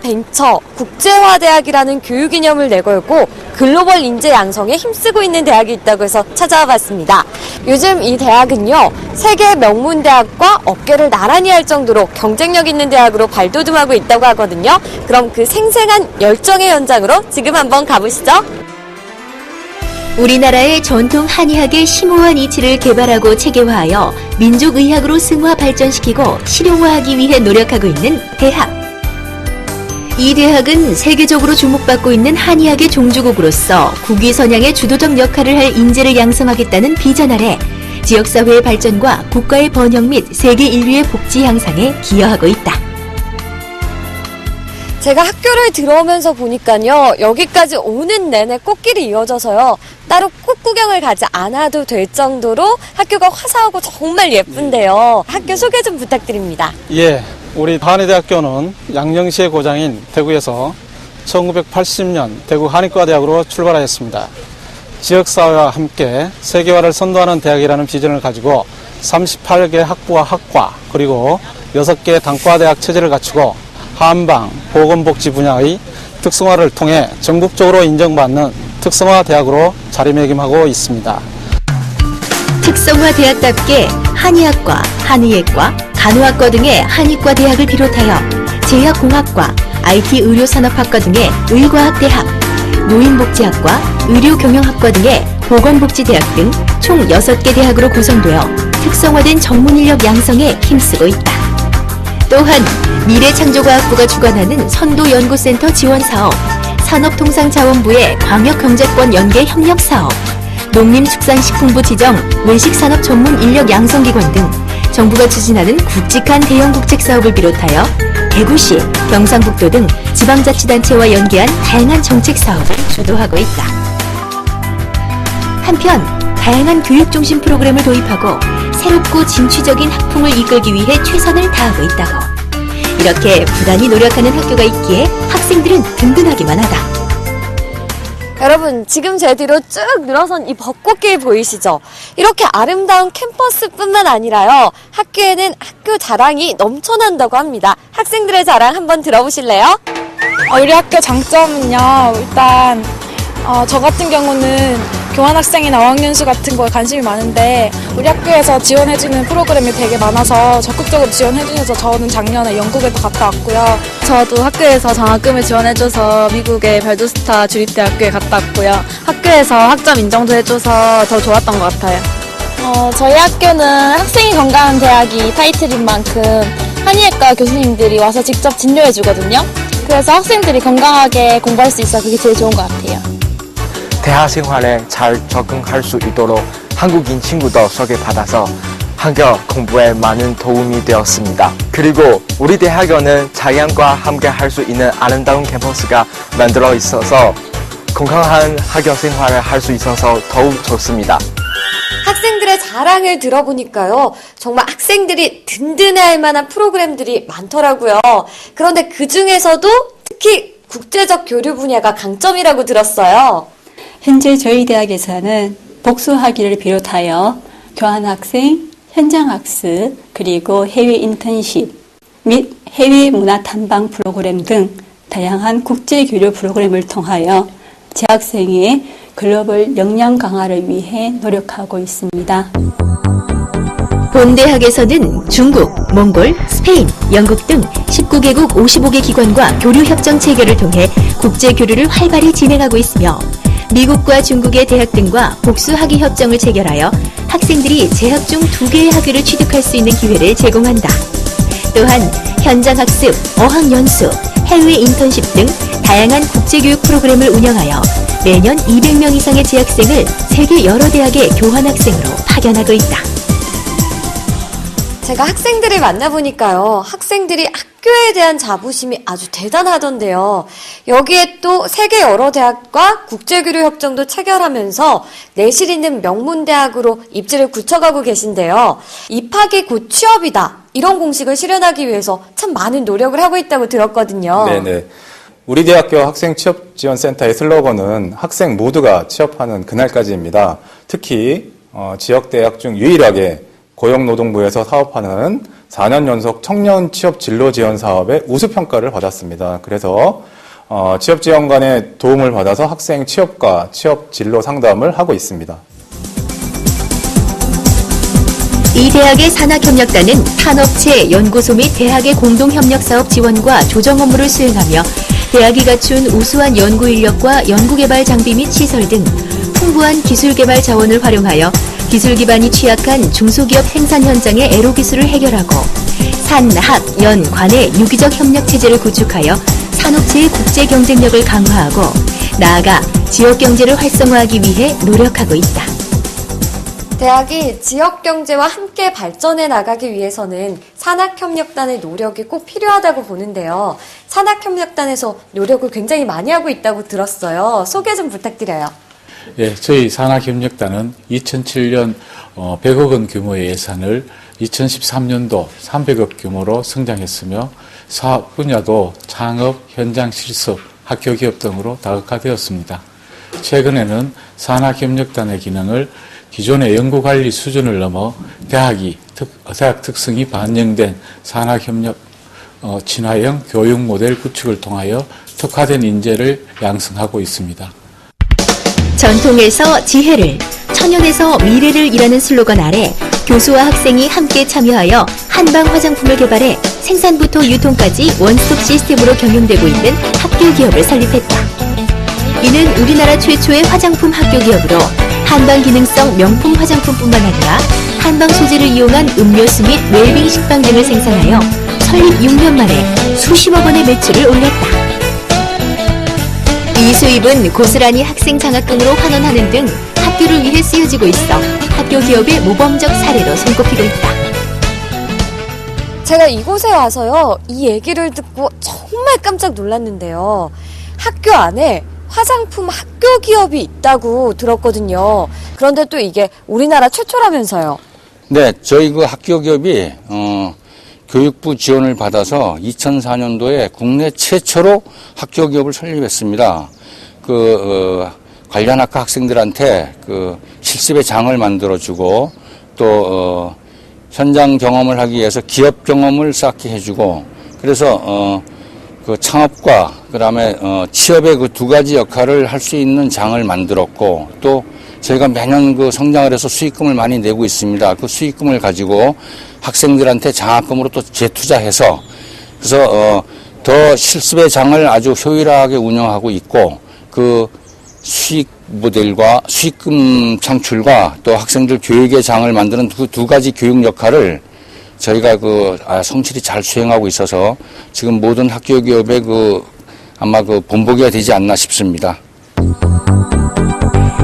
벤처, 국제화대학이라는 교육 이념을 내걸고 글로벌 인재 양성에 힘쓰고 있는 대학이 있다고 해서 찾아와 봤습니다. 요즘 이 대학은요, 세계 명문대학과 어깨를 나란히 할 정도로 경쟁력 있는 대학으로 발돋움하고 있다고 하거든요. 그럼 그 생생한 열정의 현장으로 지금 한번 가보시죠. 우리나라의 전통 한의학의 심오한 이치를 개발하고 체계화하여 민족의학으로 승화 발전시키고 실용화하기 위해 노력하고 있는 대학. 이 대학은 세계적으로 주목받고 있는 한의학의 종주국으로서 국위선양의 주도적 역할을 할 인재를 양성하겠다는 비전 아래 지역사회의 발전과 국가의 번영 및 세계 인류의 복지 향상에 기여하고 있다. 제가 학교를 들어오면서 보니까요, 여기까지 오는 내내 꽃길이 이어져서요, 따로 꽃 구경을 가지 않아도 될 정도로 학교가 화사하고 정말 예쁜데요. 학교 소개 좀 부탁드립니다. 예, 우리 한의대학교는 양정시의 고장인 대구에서 1980년 대구 한의과대학으로 출발하였습니다. 지역사회와 함께 세계화를 선도하는 대학이라는 비전을 가지고 38개 학부와 학과, 그리고 6개 단과대학 체제를 갖추고 한방, 보건복지 분야의 특성화를 통해 전국적으로 인정받는 특성화 대학으로 자리매김하고 있습니다. 특성화 대학답게 한의학과, 한의예과, 간호학과 등의 한의과 대학을 비롯하여 제약공학과, IT 의료산업학과 등의 의과학대학, 노인복지학과, 의료경영학과 등의 보건복지대학 등 총 6개 대학으로 구성되어 특성화된 전문인력 양성에 힘쓰고 있다. 또한 미래창조과학부가 주관하는 선도연구센터 지원사업, 산업통상자원부의 광역경제권 연계 협력사업, 농림축산식품부 지정 외식산업 전문 인력 양성기관 등 정부가 추진하는 굵직한 대형 국책사업을 비롯하여 대구시, 경상북도 등 지방자치단체와 연계한 다양한 정책사업을 주도하고 있다. 한편 다양한 교육중심 프로그램을 도입하고 새롭고 진취적인 학풍을 이끌기 위해 최선을 다하고 있다고. 이렇게 부단히 노력하는 학교가 있기에 학생들은 든든하기만 하다. 여러분, 지금 제 뒤로 쭉 늘어선 이 벚꽃길 보이시죠? 이렇게 아름다운 캠퍼스뿐만 아니라요, 학교에는 학교 자랑이 넘쳐난다고 합니다. 학생들의 자랑 한번 들어보실래요? 우리 학교 장점은요, 일단 저 같은 경우는 교환학생이나 어학연수 같은 거에 관심이 많은데 우리 학교에서 지원해주는 프로그램이 되게 많아서 적극적으로 지원해주셔서 저는 작년에 영국에도 갔다 왔고요. 저도 학교에서 장학금을 지원해줘서 미국의 벨드스타 주립대학교에 갔다 왔고요. 학교에서 학점 인정도 해줘서 더 좋았던 것 같아요. 저희 학교는 학생이 건강한 대학이 타이틀인 만큼 한의학과 교수님들이 와서 직접 진료해주거든요. 그래서 학생들이 건강하게 공부할 수 있어서 그게 제일 좋은 것 같아요. 대학 생활에 잘 적응할 수 있도록 한국인 친구도 소개받아서 학교 공부에 많은 도움이 되었습니다. 그리고 우리 대학교는 자연과 함께 할 수 있는 아름다운 캠퍼스가 만들어 있어서 건강한 학교 생활을 할 수 있어서 더욱 좋습니다. 학생들의 자랑을 들어보니까요, 정말 학생들이 든든해할 만한 프로그램들이 많더라고요. 그런데 그 중에서도 특히 국제적 교류 분야가 강점이라고 들었어요. 현재 저희 대학에서는 복수학위를 비롯하여 교환학생, 현장학습, 그리고 해외 인턴십 및 해외 문화 탐방 프로그램 등 다양한 국제교류 프로그램을 통하여 재학생의 글로벌 역량 강화를 위해 노력하고 있습니다. 본 대학에서는 중국, 몽골, 스페인, 영국 등 19개국 55개 기관과 교류 협정 체결을 통해 국제 교류를 활발히 진행하고 있으며 미국과 중국의 대학 등과 복수 학위 협정을 체결하여 학생들이 재학 중 2개의 학위를 취득할 수 있는 기회를 제공한다. 또한 현장 학습, 어학 연수, 해외 인턴십 등 다양한 국제교육 프로그램을 운영하여 매년 200명 이상의 재학생을 세계 여러 대학의 교환학생으로 파견하고 있다. 제가 학생들을 만나보니까요, 학생들이 학교에 대한 자부심이 아주 대단하던데요. 여기에 또 세계 여러 대학과 국제교류 협정도 체결하면서 내실 있는 명문대학으로 입지를 굳혀가고 계신데요. 입학이 곧 취업이다, 이런 공식을 실현하기 위해서 참 많은 노력을 하고 있다고 들었거든요. 네네. 우리 대학교 학생취업지원센터의 슬로건은 학생 모두가 취업하는 그날까지입니다. 특히 지역대학 중 유일하게 고용노동부에서 사업하는 4년 연속 청년 취업 진로 지원 사업의 우수 평가를 받았습니다. 그래서 취업 지원관의 도움을 받아서 학생 취업과 취업 진로 상담을 하고 있습니다. 이 대학의 산학협력단은 탄업체, 연구소 및 대학의 공동협력사업 지원과 조정 업무를 수행하며 대학이 갖춘 우수한 연구 인력과 연구개발 장비 및 시설 등 풍부한 기술개발 자원을 활용하여 기술 기반이 취약한 중소기업 생산 현장의 애로 기술을 해결하고 산, 학, 연, 관의 유기적 협력 체제를 구축하여 산업체의 국제 경쟁력을 강화하고 나아가 지역 경제를 활성화하기 위해 노력하고 있다. 대학이 지역 경제와 함께 발전해 나가기 위해서는 산학협력단의 노력이 꼭 필요하다고 보는데요. 산학협력단에서 노력을 굉장히 많이 하고 있다고 들었어요. 소개 좀 부탁드려요. 예, 저희 산학협력단은 2007년 100억 원 규모의 예산을 2013년도 300억 규모로 성장했으며 사업 분야도 창업, 현장 실습, 학교 기업 등으로 다각화되었습니다. 최근에는 산학협력단의 기능을 기존의 연구관리 수준을 넘어 대학 특성이 반영된 산학협력 친화형 교육 모델 구축을 통하여 특화된 인재를 양성하고 있습니다. 전통에서 지혜를, 천연에서 미래를 이라는 슬로건 아래 교수와 학생이 함께 참여하여 한방 화장품을 개발해 생산부터 유통까지 원스톱 시스템으로 경영되고 있는 학교 기업을 설립했다. 이는 우리나라 최초의 화장품 학교 기업으로 한방 기능성 명품 화장품뿐만 아니라 한방 소재를 이용한 음료수 및 웰빙 식빵 등을 생산하여 설립 6년 만에 수십억 원의 매출을 올렸다. 이 수입은 고스란히 학생 장학금으로 환원하는 등 학교를 위해 쓰여지고 있어 학교 기업의 모범적 사례로 손꼽히고 있다. 제가 이곳에 와서요, 이 얘기를 듣고 정말 깜짝 놀랐는데요. 학교 안에 화장품 학교 기업이 있다고 들었거든요. 그런데 또 이게 우리나라 최초라면서요. 네, 저희 그 학교 기업이 교육부 지원을 받아서 2004년도에 국내 최초로 학교 기업을 설립했습니다. 관련 학과 학생들한테 실습의 장을 만들어주고 또 현장 경험을 하기 위해서 기업 경험을 쌓게 해주고 그래서 창업과 그다음에 취업의 그 두 가지 역할을 할 수 있는 장을 만들었고 또 저희가 매년 성장을 해서 수익금을 많이 내고 있습니다. 그 수익금을 가지고 학생들한테 장학금으로 또 재투자해서 그래서 더 실습의 장을 아주 효율하게 운영하고 있고 그 수익 모델과 수익금 창출과 또 학생들 교육의 장을 만드는 그 두 가지 교육 역할을 저희가 성실히 잘 수행하고 있어서 지금 모든 학교 기업의 아마 본보기가 되지 않나 싶습니다.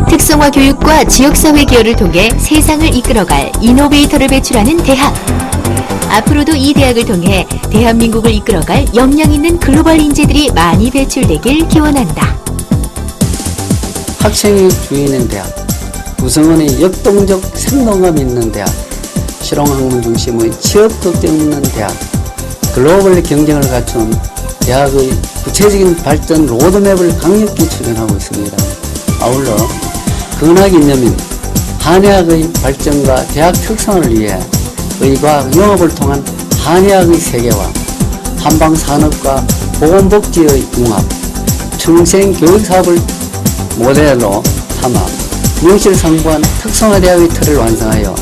특성화 교육과 지역사회 기여를 통해 세상을 이끌어갈 이노베이터를 배출하는 대학. 앞으로도 이 대학을 통해 대한민국을 이끌어갈 역량 있는 글로벌 인재들이 많이 배출되길 기원한다. 학생이 주인인 대학, 구성원의 역동적 생동감 있는 대학, 실용학문 중심의 취업 걱정 있는 대학, 글로벌 경쟁을 갖춘 대학의 구체적인 발전 로드맵을 강력히 추진하고 있습니다. 아울러 근학 이념인 한의학의 발전과 대학 특성을 위해 의과학 영업을 통한 한의학의 세계화, 한방산업과 보건복지의 융합, 평생교육사업을 모델로 삼아 명실상부한 특성화대학의 틀을 완성하여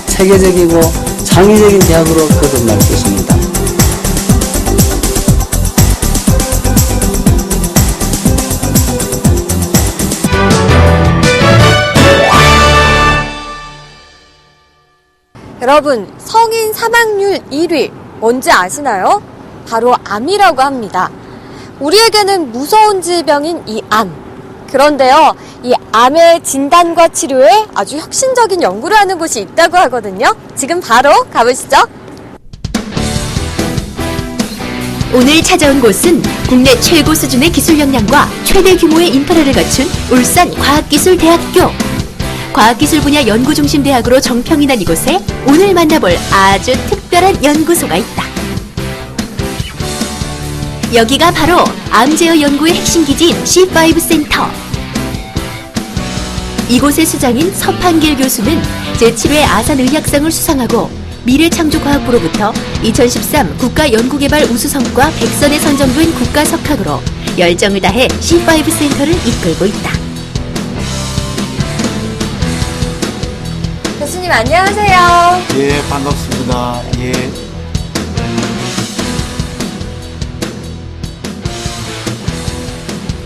세계적이고 창의적인 대학으로 거듭날 것입니다. 여러분, 성인 사망률 1위 뭔지 아시나요? 바로 암이라고 합니다. 우리에게는 무서운 질병인 이 암. 그런데요, 이 암의 진단과 치료에 아주 혁신적인 연구를 하는 곳이 있다고 하거든요. 지금 바로 가보시죠. 오늘 찾아온 곳은 국내 최고 수준의 기술 역량과 최대 규모의 인프라를 갖춘 울산과학기술대학교. 과학기술 분야 연구중심 대학으로 정평이 난 이곳에 오늘 만나볼 아주 특별한 연구소가 있다. 여기가 바로 암 제어 연구의 핵심 기지인 C5 센터. 이곳의 수장인 서판길 교수는 제7회 아산의학상을 수상하고 미래창조과학부로부터 2013 국가연구개발 우수성과 100선에 선정된 국가석학으로 열정을 다해 C5 센터를 이끌고 있다. 교수님 안녕하세요. 예, 반갑습니다. 예.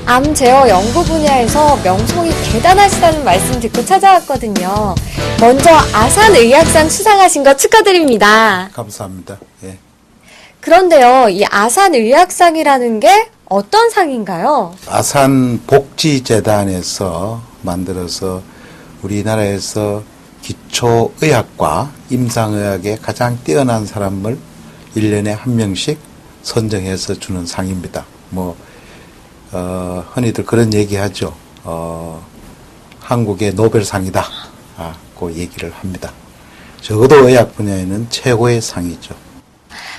암 제어 연구 분야에서 명성이 대단하시다는 말씀 듣고 찾아왔거든요. 먼저 아산의학상 수상하신 거 축하드립니다. 감사합니다. 예. 그런데요, 이 아산의학상이라는 게 어떤 상인가요? 아산복지재단에서 만들어서 우리나라에서 기초의학과 임상의학에 가장 뛰어난 사람을 1년에 한 명씩 선정해서 주는 상입니다. 흔히들 그런 얘기 하죠. 한국의 노벨상이다. 그 얘기를 합니다. 적어도 의학 분야에는 최고의 상이죠.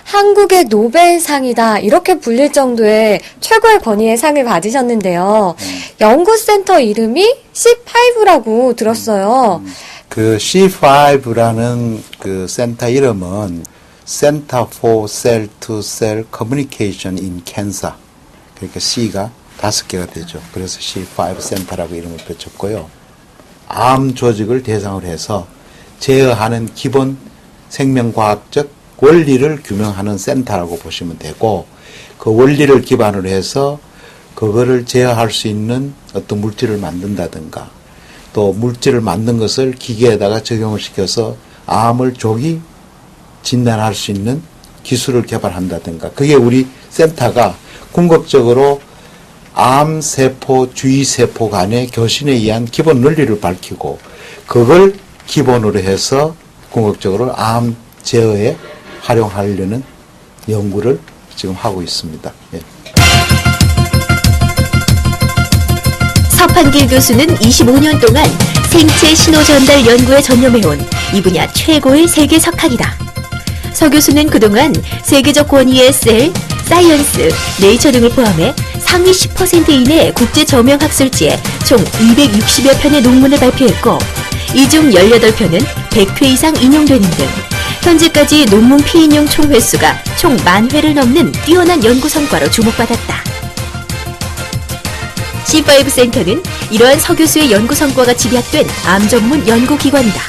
한국의 노벨상이다. 이렇게 불릴 정도의 최고의 권위의 상을 받으셨는데요. 연구센터 이름이 C5라고 들었어요. 그 C5라는 그 센터 이름은 Center for Cell to Cell Communication in Cancer. 그러니까 C가 5개가 되죠. 그래서 C5 센터라고 이름을 붙였고요. 암 조직을 대상으로 해서 제어하는 기본 생명과학적 원리를 규명하는 센터라고 보시면 되고, 그 원리를 기반으로 해서 그거를 제어할 수 있는 어떤 물질을 만든다든가, 또 물질을 만든 것을 기계에다가 적용을 시켜서 암을 조기 진단할 수 있는 기술을 개발한다든가, 그게 우리 센터가 궁극적으로 암세포, 주위세포 간의 교신에 의한 기본 논리를 밝히고, 그걸 기본으로 해서 궁극적으로 암 제어에 활용하려는 연구를 지금 하고 있습니다. 예. 서판길 교수는 25년 동안 생체 신호 전달 연구에 전념해온 이 분야 최고의 세계 석학이다. 서 교수는 그동안 세계적 권위의 셀, 사이언스, 네이처 등을 포함해 상위 10% 이내 국제 저명 학술지에 총 260여 편의 논문을 발표했고, 이 중 18편은 100회 이상 인용되는 등 현재까지 논문 피인용 총 횟수가 총 10,000회를 넘는 뛰어난 연구 성과로 주목받았다. C5 센터는 이러한 서 교수의 연구 성과가 집약된 암 전문 연구기관이다.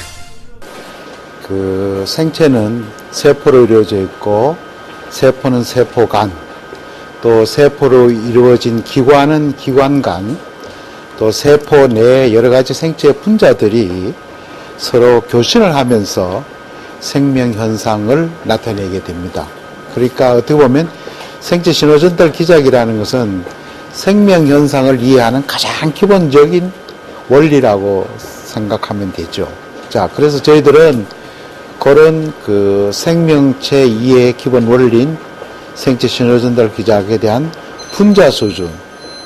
그 생체는 세포로 이루어져 있고, 세포는 세포간, 또 세포로 이루어진 기관은 기관간, 또 세포 내에 여러 가지 생체 분자들이 서로 교신을 하면서 생명 현상을 나타내게 됩니다. 그러니까 어떻게 보면 생체 신호 전달 기작이라는 것은 생명 현상을 이해하는 가장 기본적인 원리라고 생각하면 되죠. 자, 그래서 저희들은 그런 그 생명체 이해의 기본 원리인 생체 신호 전달 기작에 대한 분자 수준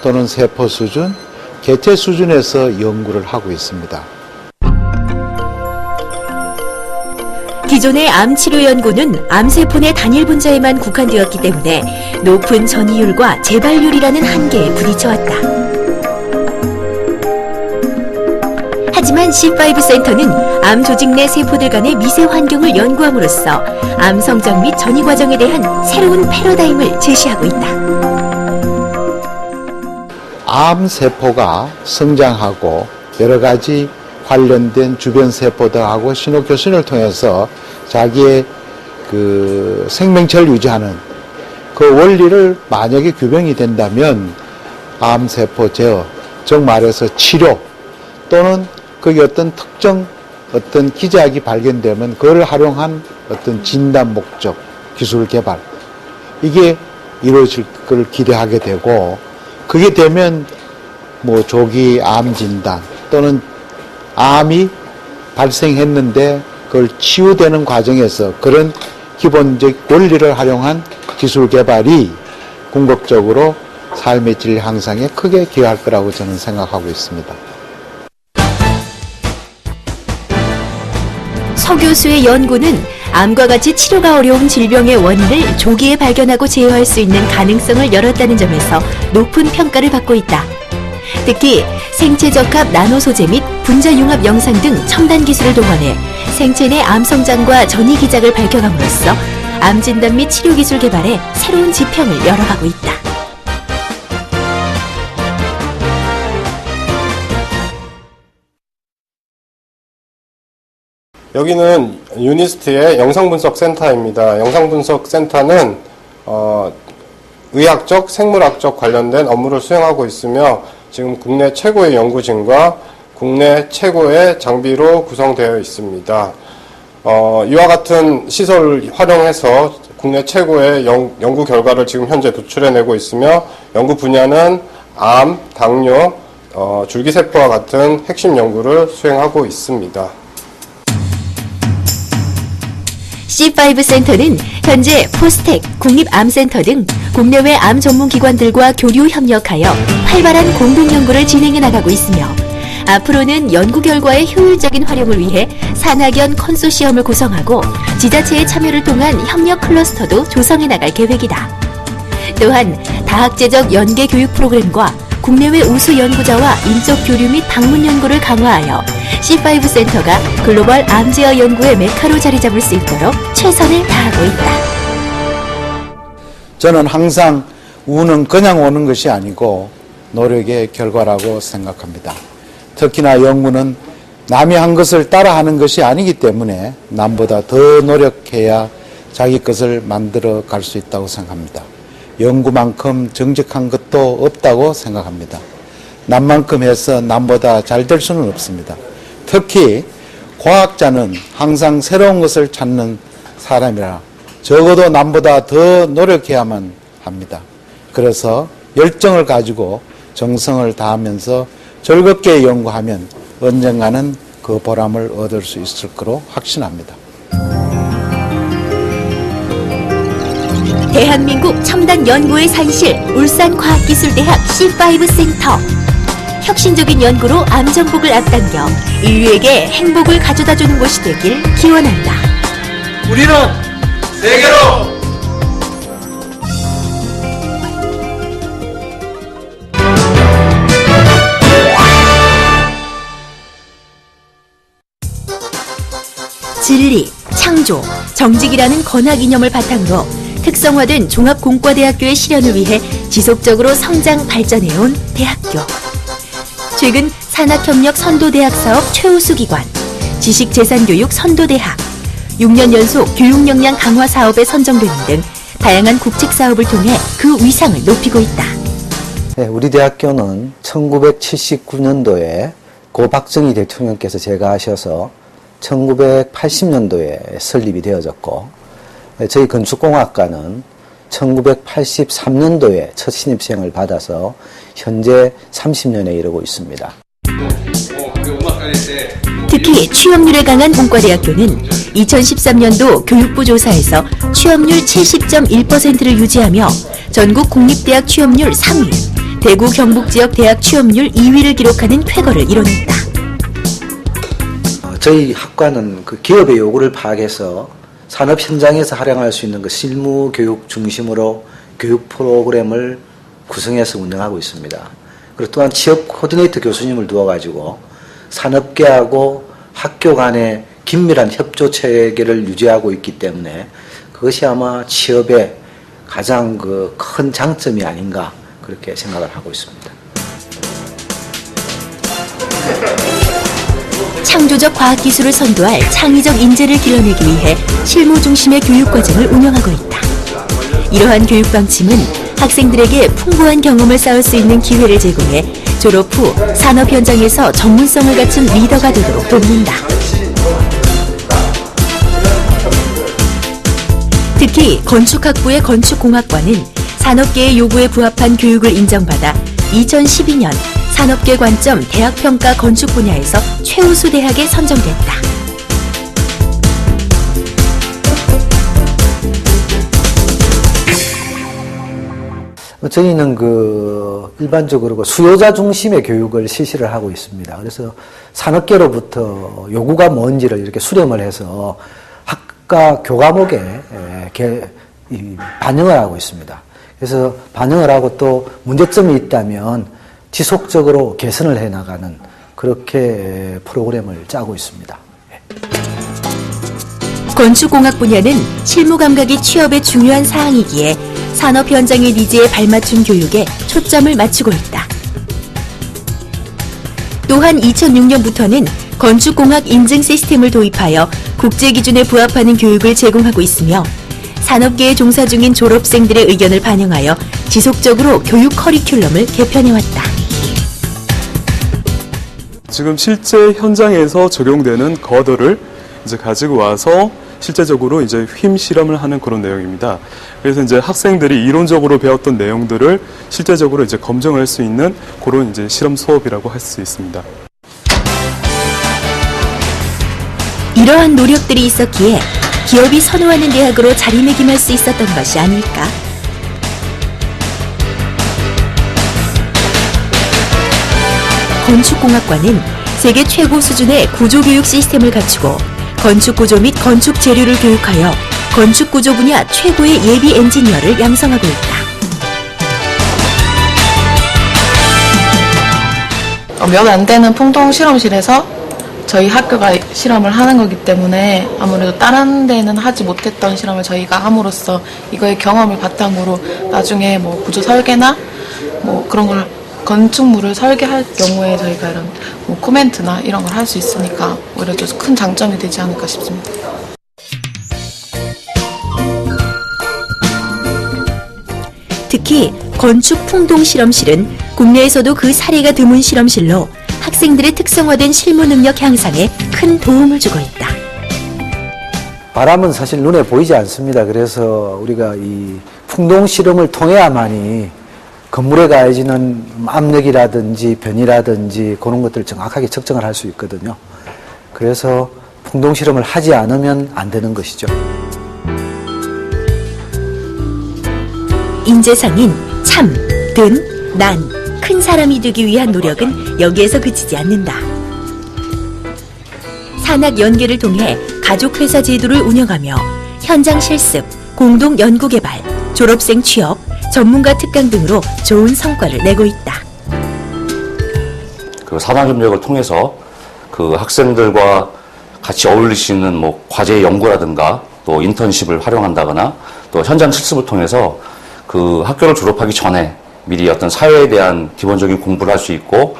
또는 세포 수준, 개체 수준에서 연구를 하고 있습니다. 기존의 암 치료 연구는 암세포 내 단일 분자에만 국한되었기 때문에 높은 전이율과 재발률이라는 한계에 부딪혀왔다. 하지만 C5 센터는 암 조직 내 세포들 간의 미세 환경을 연구함으로써 암 성장 및 전이 과정에 대한 새로운 패러다임을 제시하고 있다. 암 세포가 성장하고 여러 가지 관련된 주변 세포들하고 신호 교신을 통해서 자기의 그 생명체를 유지하는 그 원리를 만약에 규명이 된다면 암 세포 제어, 즉 말해서 치료 또는 거기 어떤 특정 어떤 기작이 발견되면 그걸 활용한 어떤 진단 목적, 기술 개발, 이게 이루어질 걸 기대하게 되고, 그게 되면 뭐 조기 암 진단 또는 암이 발생했는데 그걸 치유되는 과정에서 그런 기본적 원리를 활용한 기술 개발이 궁극적으로 삶의 질 향상에 크게 기여할 거라고 저는 생각하고 있습니다. 서 교수의 연구는 암과 같이 치료가 어려운 질병의 원인을 조기에 발견하고 제어할 수 있는 가능성을 열었다는 점에서 높은 평가를 받고 있다. 특히 생체 적합 나노 소재 및 분자 융합 영상 등 첨단 기술을 동원해 생체 내 암 성장과 전이 기작을 밝혀감으로써 암 진단 및 치료 기술 개발에 새로운 지평을 열어가고 있다. 여기는 유니스트의 영상분석센터입니다. 영상분석센터는 의학적, 생물학적 관련된 업무를 수행하고 있으며 지금 국내 최고의 연구진과 국내 최고의 장비로 구성되어 있습니다. 이와 같은 시설을 활용해서 국내 최고의 연구 결과를 지금 현재 도출해내고 있으며 연구 분야는 암, 당뇨, 줄기세포와 같은 핵심 연구를 수행하고 있습니다. C5 센터는 현재 포스텍, 국립암센터 등 국내외 암 전문 기관들과 교류 협력하여 활발한 공동 연구를 진행해 나가고 있으며 앞으로는 연구 결과의 효율적인 활용을 위해 산학연 컨소시엄을 구성하고 지자체의 참여를 통한 협력 클러스터도 조성해 나갈 계획이다. 또한 다학제적 연계 교육 프로그램과 국내외 우수 연구자와 인적 교류 및 방문 연구를 강화하여 C5 센터가 글로벌 암 제어 연구의 메카로 자리 잡을 수 있도록 최선을 다하고 있다. 저는 항상 운은 그냥 오는 것이 아니고 노력의 결과라고 생각합니다. 특히나 연구는 남이 한 것을 따라하는 것이 아니기 때문에 남보다 더 노력해야 자기 것을 만들어 갈 수 있다고 생각합니다. 연구만큼 정직한 것도 없다고 생각합니다. 남만큼 해서 남보다 잘 될 수는 없습니다. 특히 과학자는 항상 새로운 것을 찾는 사람이라 적어도 남보다 더 노력해야만 합니다. 그래서 열정을 가지고 정성을 다하면서 즐겁게 연구하면 언젠가는 그 보람을 얻을 수 있을 거로 확신합니다. 대한민국 첨단 연구의 산실 울산과학기술대학 C5 센터. 혁신적인 연구로 암 정복을 앞당겨 인류에게 행복을 가져다주는 곳이 되길 기원한다. 우리는 세계로! 진리, 창조, 정직이라는 권학 이념을 바탕으로 특성화된 종합공과대학교의 실현을 위해 지속적으로 성장 발전해온 대학교. 최근 산학협력 선도대학 사업 최우수 기관, 지식재산교육 선도대학, 6년 연속 교육 역량 강화 사업에 선정되는 등 다양한 국책 사업을 통해 그 위상을 높이고 있다. 네, 우리 대학교는 1979년도에 고 박정희 대통령께서 제가하셔서 1980년도에 설립이 되어졌고, 저희 건축공학과는 1983년도에 첫 신입생을 받아서 현재 30년에 이르고 있습니다. 특히 취업률에 강한 공과대학교는 2013년도 교육부 조사에서 취업률 70.1%를 유지하며 전국 공립대학 취업률 3위, 대구 경북지역 대학 취업률 2위를 기록하는 쾌거를 이뤄냈다. 저희 학과는 그 기업의 요구를 파악해서 산업 현장에서 활용할 수 있는 그 실무 교육 중심으로 교육 프로그램을 구성해서 운영하고 있습니다. 그리고 또한 취업 코디네이터 교수님을 두어가지고 산업계하고 학교 간의 긴밀한 협조 체계를 유지하고 있기 때문에 그것이 아마 취업의 가장 그 큰 장점이 아닌가 그렇게 생각을 하고 있습니다. 창조적 과학기술을 선도할 창의적 인재를 길러내기 위해 실무 중심의 교육과정을 운영하고 있다. 이러한 교육 방침은 학생들에게 풍부한 경험을 쌓을 수 있는 기회를 제공해 졸업 후 산업 현장에서 전문성을 갖춘 리더가 되도록 돕는다. 특히 건축학부의 건축공학과는 산업계의 요구에 부합한 교육을 인정받아 2012년 산업계 관점 대학평가 건축 분야에서 최우수 대학에 선정됐다. 저희는 일반적으로 수요자 중심의 교육을 실시를 하고 있습니다. 그래서 산업계로부터 요구가 뭔지를 이렇게 수렴을 해서 학과 교과목에 반영을 하고 있습니다. 그래서 반영을 하고 또 문제점이 있다면 지속적으로 개선을 해나가는 그렇게 프로그램을 짜고 있습니다. 건축공학 분야는 실무 감각이 취업에 중요한 사항이기에 산업 현장의 니즈에 발맞춘 교육에 초점을 맞추고 있다. 또한 2006년부터는 건축공학 인증 시스템을 도입하여 국제 기준에 부합하는 교육을 제공하고 있으며 산업계에 종사 중인 졸업생들의 의견을 반영하여 지속적으로 교육 커리큘럼을 개편해왔다. 지금 실제 현장에서 적용되는 거더를 이제 가지고 와서 실제적으로 이제 휨 실험을 하는 그런 내용입니다. 그래서 이제 학생들이 이론적으로 배웠던 내용들을 실제적으로 이제 검증할 수 있는 그런 이제 실험 수업이라고 할 수 있습니다. 이러한 노력들이 있었기에 기업이 선호하는 대학으로 자리매김할 수 있었던 것이 아닐까? 건축공학과는 세계 최고 수준의 구조교육 시스템을 갖추고 건축구조 및 건축재료를 교육하여 건축구조 분야 최고의 예비 엔지니어를 양성하고 있다. 몇 안 되는 풍동 실험실에서 저희 학교가 실험을 하는 거기 때문에 아무래도 다른 데는 하지 못했던 실험을 저희가 함으로써 이거의 경험을 바탕으로 나중에 뭐 구조 설계나 뭐 그런 걸 건축물을 설계할 경우에 저희가 이런 뭐 코멘트나 이런 걸 할 수 있으니까 오히려 좀 큰 장점이 되지 않을까 싶습니다. 특히 건축 풍동 실험실은 국내에서도 그 사례가 드문 실험실로 학생들의 특성화된 실무 능력 향상에 큰 도움을 주고 있다. 바람은 사실 눈에 보이지 않습니다. 그래서 우리가 이 풍동 실험을 통해야만이 건물에 가해지는 압력이라든지 변이라든지 그런 것들을 정확하게 측정을 할 수 있거든요. 그래서 풍동 실험을 하지 않으면 안 되는 것이죠. 인재상인 참, 든, 난, 큰 사람이 되기 위한 노력은 여기에서 그치지 않는다. 산학 연계를 통해 가족회사 제도를 운영하며 현장 실습, 공동 연구개발, 졸업생 취업, 전문가 특강 등으로 좋은 성과를 내고 있다. 그 산학협력을 통해서 그 학생들과 같이 어울릴 수 있는 뭐 과제 연구라든가 또 인턴십을 활용한다거나 또 현장 실습을 통해서 그 학교를 졸업하기 전에 미리 어떤 사회에 대한 기본적인 공부를 할 수 있고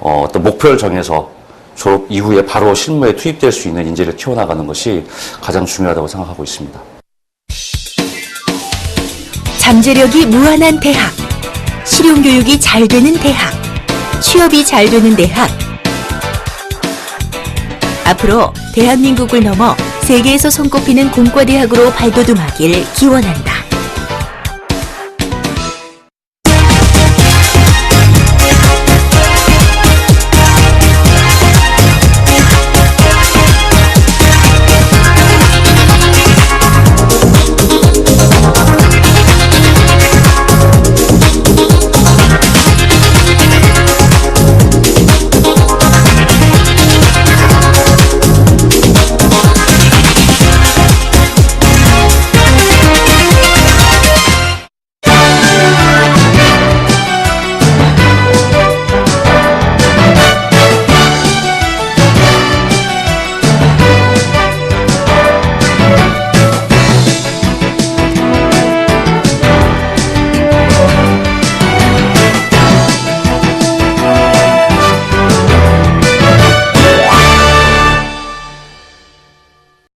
어떤 목표를 정해서 졸업 이후에 바로 실무에 투입될 수 있는 인재를 키워나가는 것이 가장 중요하다고 생각하고 있습니다. 잠재력이 무한한 대학, 실용교육이 잘 되는 대학, 취업이 잘 되는 대학. 앞으로 대한민국을 넘어 세계에서 손꼽히는 공과대학으로 발돋움하길 기원한다.